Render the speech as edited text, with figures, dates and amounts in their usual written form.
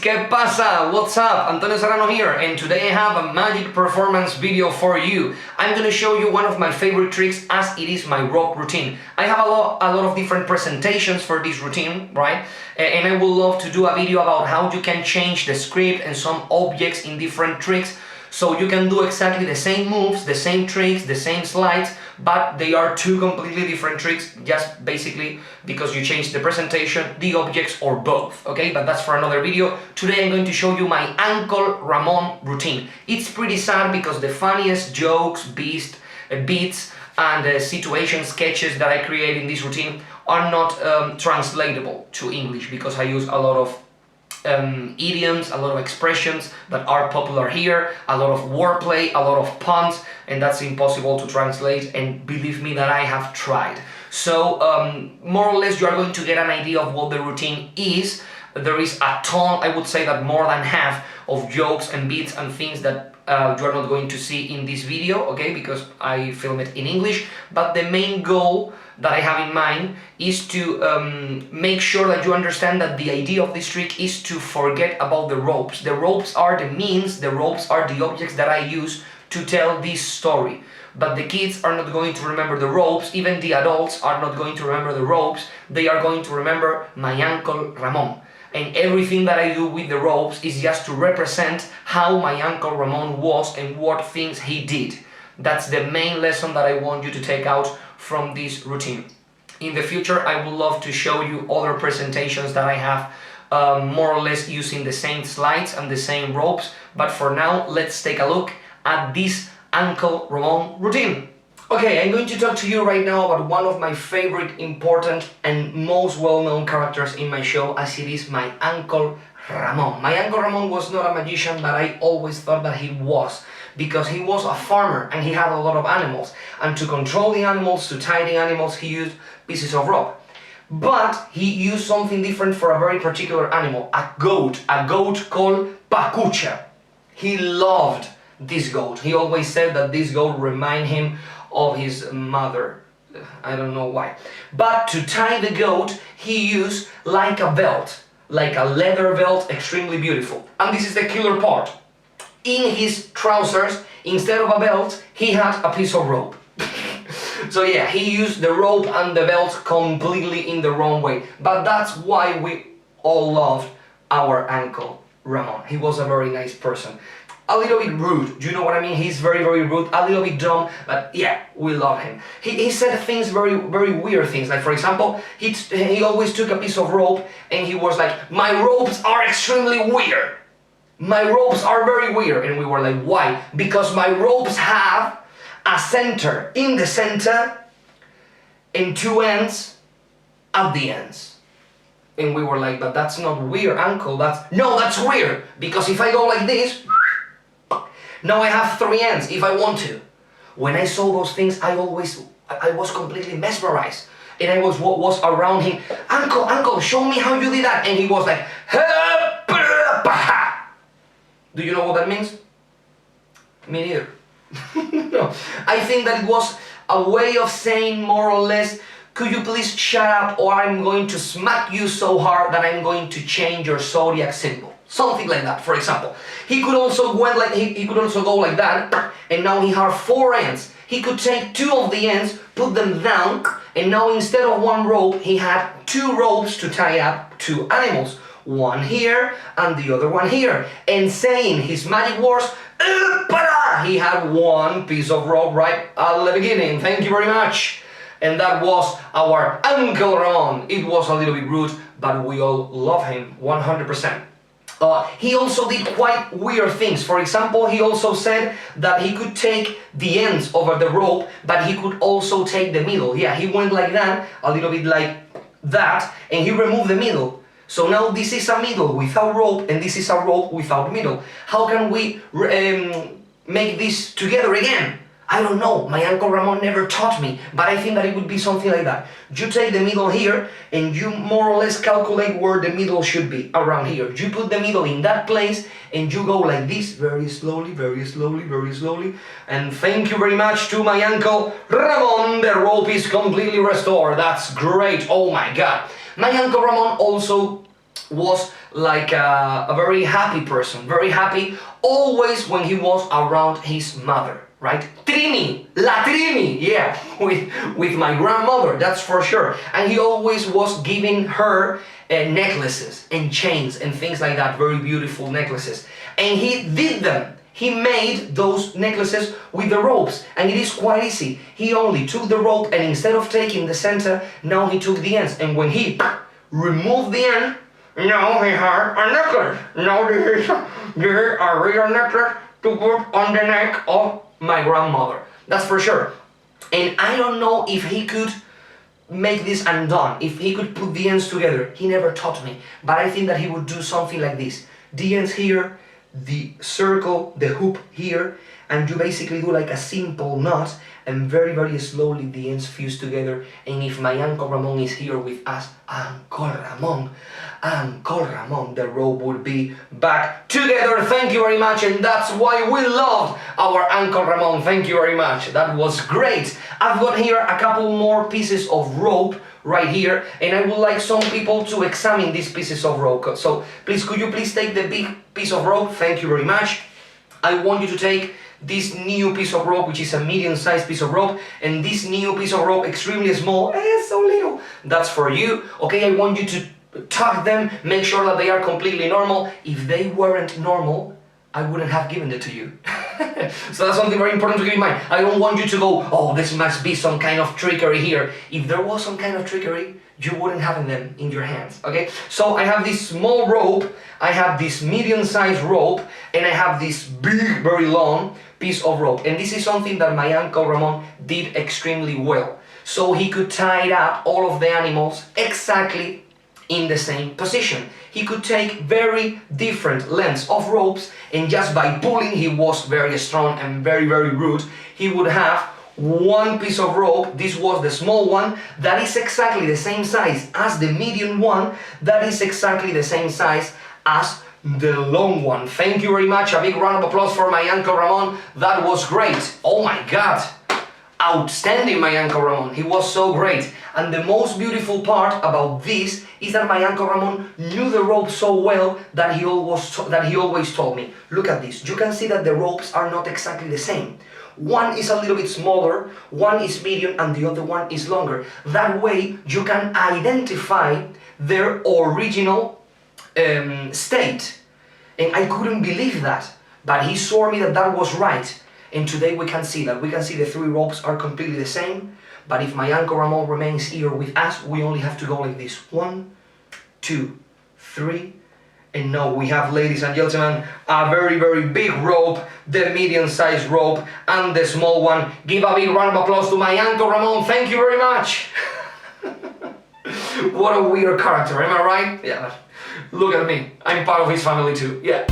¿Qué pasa? What's up? Antonio Serrano here, and today I have a magic performance video for you. I'm going to show you one of my favorite tricks as it is my rope routine. I have a lot of different presentations for this routine, right? And I would love to do a video about how you can change the script and some objects in different tricks, so you can do exactly the same moves, the same tricks, the same slides, but they are two completely different tricks, just basically because you change the presentation, the objects, or both, okay? But that's for another video. Today I'm going to show you my Uncle Ramón routine. It's pretty sad because the funniest jokes, beats, and situation sketches that I create in this routine are not translatable to English, because I use a lot of idioms, a lot of expressions that are popular here, a lot of wordplay, a lot of puns, and that's impossible to translate, and believe me that I have tried. So more or less you are going to get an idea of what the routine is. There is a ton, I would say that more than half of jokes and beats and things that you are not going to see in this video, okay, because I film it in English, but the main goal that I have in mind is to make sure that you understand that the idea of this trick is to forget about the ropes. The ropes are the means, the ropes are the objects that I use to tell this story. But the kids are not going to remember the ropes, even the adults are not going to remember the ropes, they are going to remember my Uncle Ramón. And everything that I do with the ropes is just to represent how my Uncle Ramón was and what things he did. That's the main lesson that I want you to take out from this routine. In the future, I would love to show you other presentations that I have more or less using the same slides and the same ropes. But for now, let's take a look at this Uncle Ramón routine. Okay, I'm going to talk to you right now about one of my favorite, important, and most well-known characters in my show, as it is my Uncle Ramón. My Uncle Ramón was not a magician, but I always thought that he was, because he was a farmer and he had a lot of animals. And to control the animals, to tie the animals, he used pieces of rope. But he used something different for a very particular animal, a goat called Pacucha. He loved this goat. He always said that this goat reminded him of his mother. I don't know why. But to tie the goat, he used like a belt, like a leather belt, extremely beautiful. And this is the killer part. In his trousers, instead of a belt, he had a piece of rope. So yeah, he used the rope and the belt completely in the wrong way. But that's why we all loved our Uncle Ramón. He was a very nice person. A little bit rude, do you know what I mean? He's very, very rude, a little bit dumb, but yeah, we love him. He said things, very weird things, like for example, he always took a piece of rope and he was like, my ropes are extremely weird. My ropes are very weird. And we were like, why? Because my ropes have a center in the center and two ends at the ends. And we were like, but that's not weird, Uncle, no, that's weird, because if I go like this, now I have three ends if I want to. When I saw those things, I was completely mesmerized. And I was around him, Uncle, show me how you did that. And he was like, do you know what that means? Me neither. No. I think that it was a way of saying more or less, could you please shut up or I'm going to smack you so hard that I'm going to change your zodiac symbol. Something like that, for example. He could also go like that, and now he had four ends. He could take two of the ends, put them down, and now instead of one rope, he had two ropes to tie up two animals. One here and the other one here. And saying his magic words, he had one piece of rope right at the beginning. Thank you very much. And that was our Uncle Ramón. It was a little bit rude, but we all love him 100%. He also did quite weird things. For example, he also said that he could take the ends over the rope, but he could also take the middle. Yeah, he went like that, a little bit like that, and he removed the middle. So now this is a middle without rope, and this is a rope without middle. How can we make this together again? I don't know, my Uncle Ramón never taught me, but I think that it would be something like that. You take the middle here, and you more or less calculate where the middle should be, around here. You put the middle in that place, and you go like this, very slowly, very slowly, very slowly. And thank you very much to my Uncle Ramón, the rope is completely restored. That's great, oh my God. My Uncle Ramón also was like a very happy person, very happy, always when he was around his mother, right? Trini, la Trini, yeah, with my grandmother, that's for sure. And he always was giving her necklaces and chains and things like that, very beautiful necklaces. And he did them. He made those necklaces with the ropes, and it is quite easy. He only took the rope, and instead of taking the center, now he took the ends. And when he removed the end, now he had a necklace. Now this is a real necklace to put on the neck of my grandmother. That's for sure. And I don't know if he could make this undone, if he could put the ends together. He never taught me, but I think that he would do something like this. The ends here, the circle, the hoop here, and you basically do like a simple knot, and very, very slowly the ends fuse together. And if my Uncle Ramon is here with us, Uncle Ramon, the rope would be back together. Thank you very much, and that's why we love our Uncle Ramon. Thank you very much. That was great. I've got here a couple more pieces of rope right here, and I would like some people to examine these pieces of rope. So please, could you please take the big piece of rope? Thank you very much. I want you to take this new piece of rope, which is a medium-sized piece of rope, and this new piece of rope, extremely small, so little, that's for you. Okay, I want you to tuck them, make sure that they are completely normal. If they weren't normal, I wouldn't have given it to you. So that's something very important to keep in mind. I don't want you to go, oh, this must be some kind of trickery here. If there was some kind of trickery, you wouldn't have them in your hands, okay? So I have this small rope, I have this medium-sized rope, and I have this big, very long piece of rope. And this is something that my Uncle Ramon did extremely well. So he could tie up all of the animals exactly in the same position. He could take very different lengths of ropes, and just by pulling, he was very strong and very, very rude. He would have one piece of rope, this was the small one, that is exactly the same size as the medium one, that is exactly the same size as the long one. Thank you very much. A big round of applause for my Uncle Ramon. That was great. Oh my God. Outstanding, my Uncle Ramon. He was so great. And the most beautiful part about this is that my Uncle Ramon knew the rope so well that he always told me, look at this. You can see that the ropes are not exactly the same. One is a little bit smaller, one is medium, and the other one is longer. That way you can identify their original state. And I couldn't believe that, but he swore me that that was right. And today we can see that. We can see the three ropes are completely the same, but if my Uncle Ramon remains here with us, we only have to go like this. 1, 2, 3, and now we have, ladies and gentlemen, a very, very big rope, the medium-sized rope, and the small one. Give a big round of applause to my Uncle Ramon. Thank you very much. What a weird character, am I right? Yeah, look at me. I'm part of his family too. Yeah.